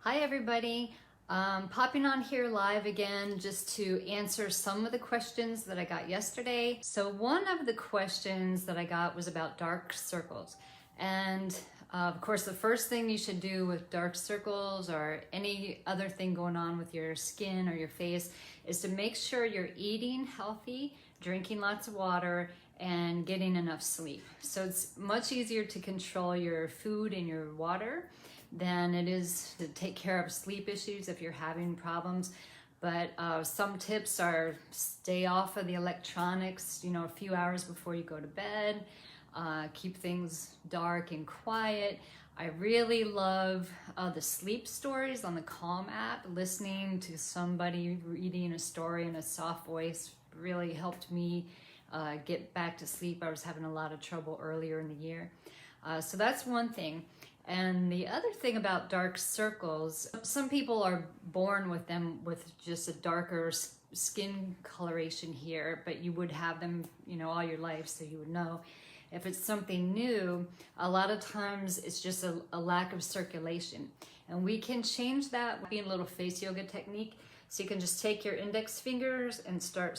Hi everybody, popping on here live again just to answer some of the questions that I got yesterday. So one of the questions that I got was about dark circles. And of course, the first thing you should do with dark circles or any other thing going on with your skin or your face is to make sure you're eating healthy, drinking lots of water, and getting enough sleep. So it's much easier to control your food and your water than it is to take care of sleep issues if you're having problems. But some tips are stay off of the electronics, a few hours before you go to bed. Keep things dark and quiet. I really love the sleep stories on the Calm app. Listening to somebody reading a story in a soft voice really helped me get back to sleep. I was having a lot of trouble earlier in the year. So that's one thing. And the other thing about dark circles, some people are born with them with just a darker skin coloration here, but you would have them, all your life, so you would know. If it's something new, a lot of times it's just a lack of circulation. And we can change that with a little face yoga technique. So you can just take your index fingers and start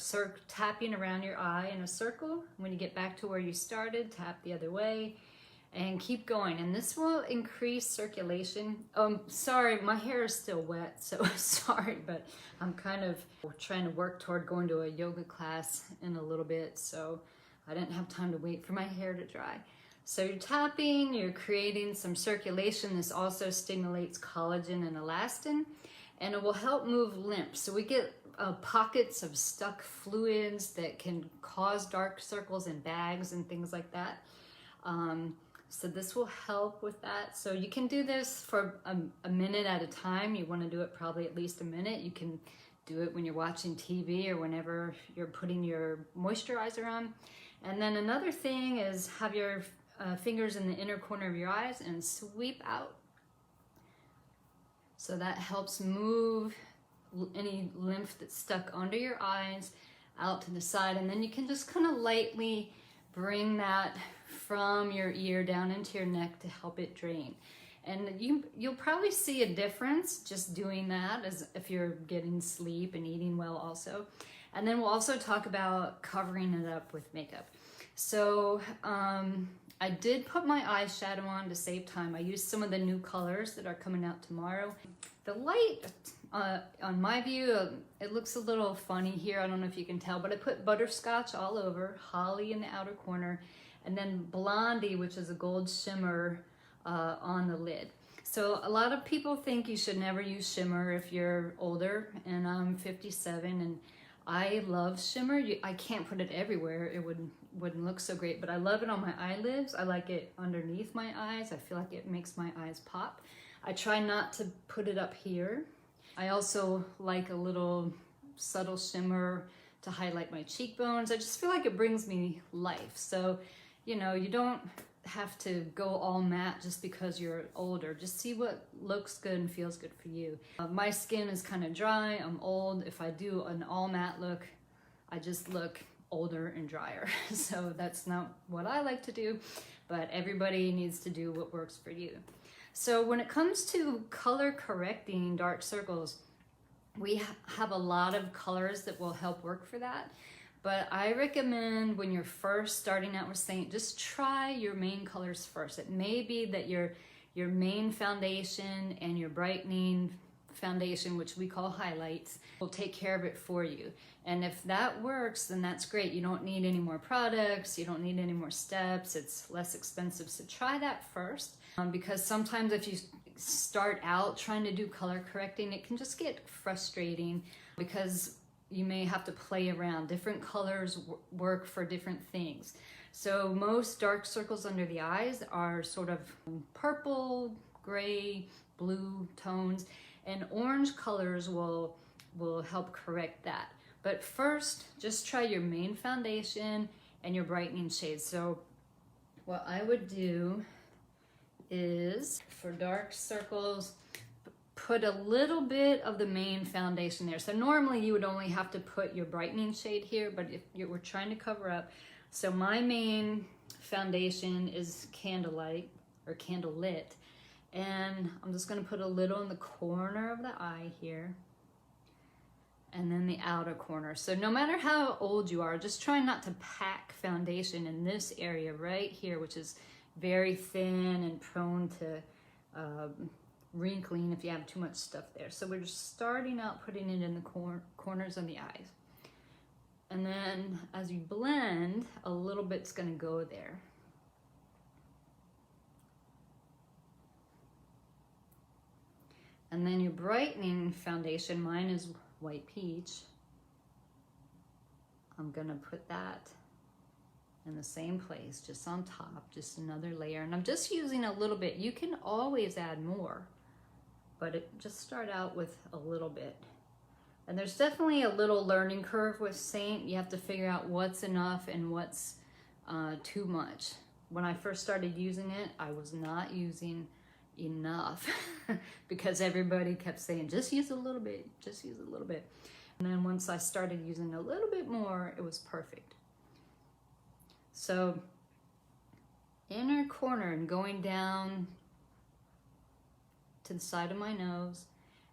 tapping around your eye in a circle. When you get back to where you started, tap the other way. And keep going, and this will increase circulation. Sorry, my hair is still wet, so sorry, but I'm kind of trying to work toward going to a yoga class in a little bit, so I didn't have time to wait for my hair to dry. So you're tapping, you're creating some circulation. This also stimulates collagen and elastin, and it will help move lymph. So we get pockets of stuck fluids that can cause dark circles in bags and things like that. So this will help with that. So you can do this for a minute at a time. You want to do it probably at least a minute. You can do it when you're watching TV or whenever you're putting your moisturizer on. And then another thing is have your fingers in the inner corner of your eyes and sweep out. So that helps move any lymph that's stuck under your eyes out to the side. And then you can just kind of lightly bring that from your ear down into your neck to help it drain. And you'll probably see a difference just doing that as if you're getting sleep and eating well also. And then we'll also talk about covering it up with makeup. So I did put my eyeshadow on to save time. I used some of the new colors that are coming out tomorrow. The light, on my view, it looks a little funny here. I don't know if you can tell, but I put butterscotch all over, holly in the outer corner, and then Blondie, which is a gold shimmer on the lid. So a lot of people think you should never use shimmer if you're older, and I'm 57 and I love shimmer. I can't put it everywhere. It wouldn't look so great, but I love it on my eyelids. I like it underneath my eyes. I feel like it makes my eyes pop. I try not to put it up here. I also like a little subtle shimmer to highlight my cheekbones. I just feel like it brings me life. So, you don't have to go all matte just because you're older. Just see what looks good and feels good for you. My skin is kind of dry. I'm old. If I do an all matte look, I just look older and drier. So that's not what I like to do, but everybody needs to do what works for you. So when it comes to color correcting dark circles, we have a lot of colors that will help work for that. But I recommend when you're first starting out with Saint, just try your main colors first. It may be that your main foundation and your brightening foundation, which we call highlights, will take care of it for you. And if that works, then that's great. You don't need any more products. You don't need any more steps. It's less expensive. So try that first. Because sometimes if you start out trying to do color correcting, it can just get frustrating because you may have to play around. Different colors work for different things. So most dark circles under the eyes are sort of purple, gray, blue tones, and orange colors will help correct that. But first, just try your main foundation and your brightening shades. So what I would do is, for dark circles, put a little bit of the main foundation there. So normally you would only have to put your brightening shade here, but if you were trying to cover up, so my main foundation is Candlelight or Candlelit, And I'm just gonna put a little in the corner of the eye here, and then the outer corner. So no matter how old you are, just try not to pack foundation in this area right here, which is very thin and prone to wrinkling if you have too much stuff there. So we're just starting out putting it in the corners of the eyes. And then as you blend, a little bit's gonna go there. And then your brightening foundation, mine is White Peach. I'm gonna put that in the same place, just on top, just another layer. And I'm just using a little bit. You can always add more, but just start out with a little bit. And there's definitely a little learning curve with Saint. You have to figure out what's enough and what's too much. When I first started using it, I was not using enough because everybody kept saying, just use a little bit, just use a little bit. And then once I started using a little bit more, it was perfect. So inner corner and going down to the side of my nose,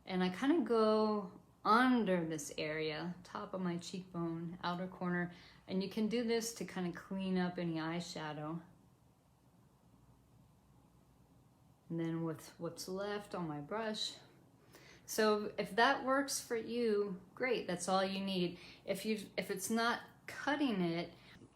and I kind of go under this area, top of my cheekbone, outer corner, and you can do this to kind of clean up any eyeshadow. And then with what's left on my brush. So if that works for you, great, that's all you need. If it's not cutting it,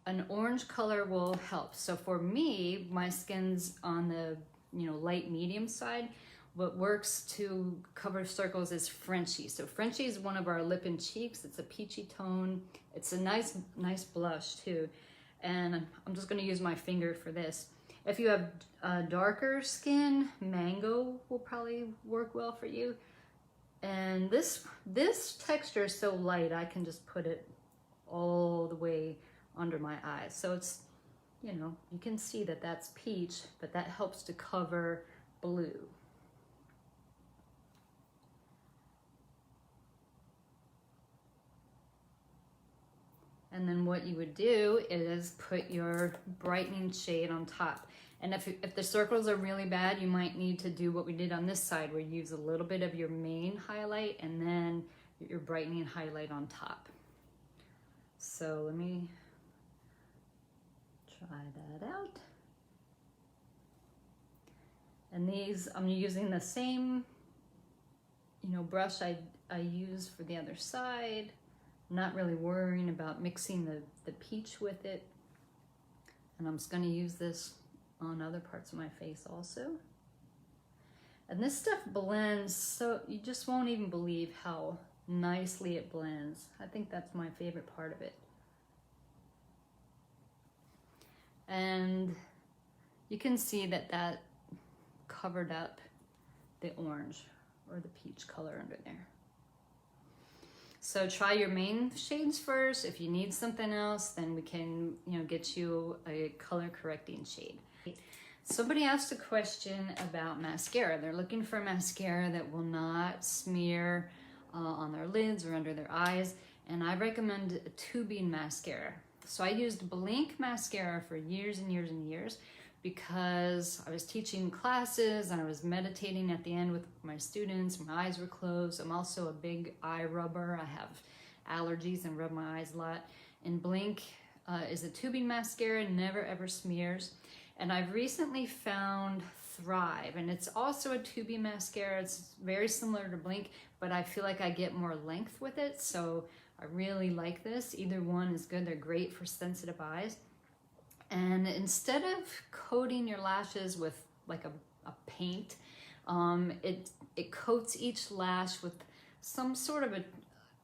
an orange color will help. So for me, my skin's on the light medium side. What works to cover circles is Frenchie. So Frenchie is one of our lip and cheeks. It's a peachy tone. It's a nice blush too. And I'm just gonna use my finger for this. If you have darker skin, mango will probably work well for you. And this texture is so light, I can just put it all the way under my eyes. So it's, you can see that that's peach, but that helps to cover blue. And then what you would do is put your brightening shade on top. And if the circles are really bad, you might need to do what we did on this side, where you use a little bit of your main highlight and then your brightening highlight on top. So let me try that out. And these, I'm using the same, brush I use for the other side. Not really worrying about mixing the peach with it. And I'm just gonna use this on other parts of my face also. And this stuff blends, so you just won't even believe how nicely it blends. I think that's my favorite part of it. And you can see that covered up the orange or the peach color under there. So try your main shades first. If you need something else, then we can, get you a color correcting shade. Somebody asked a question about mascara. They're looking for mascara that will not smear on their lids or under their eyes. And I recommend a tubing mascara. So I used Blink mascara for years and years and years because I was teaching classes and I was meditating at the end with my students. My eyes were closed. I'm also a big eye rubber. I have allergies and rub my eyes a lot. And Blink is a tubing mascara, never ever smears. And I've recently found Thrive, and it's also a tubing mascara. It's very similar to Blink, but I feel like I get more length with it, so I really like this. Either one is good. They're great for sensitive eyes. And instead of coating your lashes with like a paint, it coats each lash with some sort of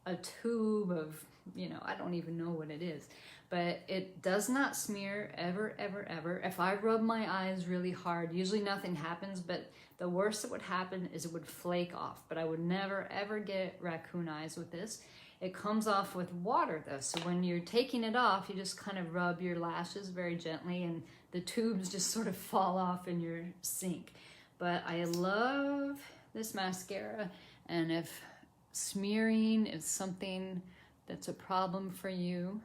a tube of, I don't even know what it is, but it does not smear ever, ever, ever. If I rub my eyes really hard, usually nothing happens, but the worst that would happen is it would flake off, but I would never, ever get raccoon eyes with this. It comes off with water though, so when you're taking it off, you just kind of rub your lashes very gently and the tubes just sort of fall off in your sink. But I love this mascara, and if smearing is something that's a problem for you,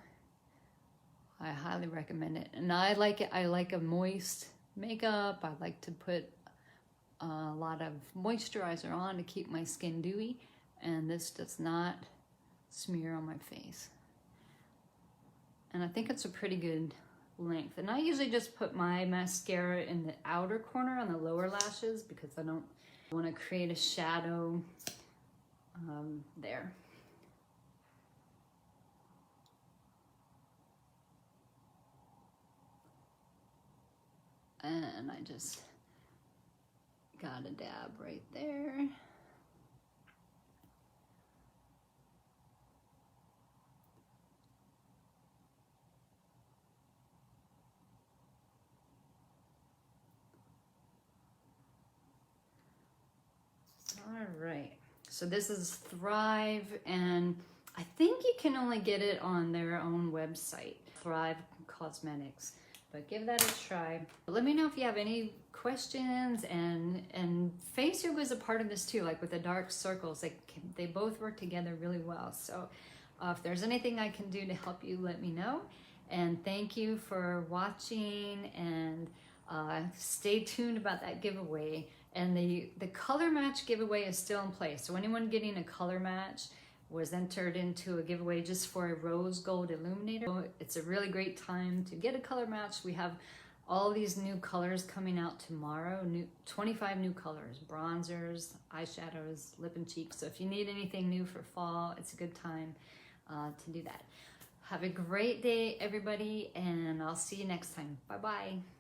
I highly recommend it. And I like it. I like a moist makeup. I like to put a lot of moisturizer on to keep my skin dewy, and this does not smear on my face. And I think it's a pretty good length. And I usually just put my mascara in the outer corner on the lower lashes because I don't want to create a shadow there. And I just got a dab right there. All right, so this is Thrive, and I think you can only get it on their own website, Thrive Cosmetics, but give that a try. Let me know if you have any questions, and face yoga is a part of this too, like with the dark circles, they both work together really well. So if there's anything I can do to help you, let me know. And thank you for watching, and stay tuned about that giveaway. And the color match giveaway is still in place. So anyone getting a color match was entered into a giveaway just for a rose gold illuminator. It's a really great time to get a color match. We have all these new colors coming out tomorrow, 25 new colors, bronzers, eyeshadows, lip and cheeks. So if you need anything new for fall, it's a good time to do that. Have a great day, everybody, and I'll see you next time. Bye-bye.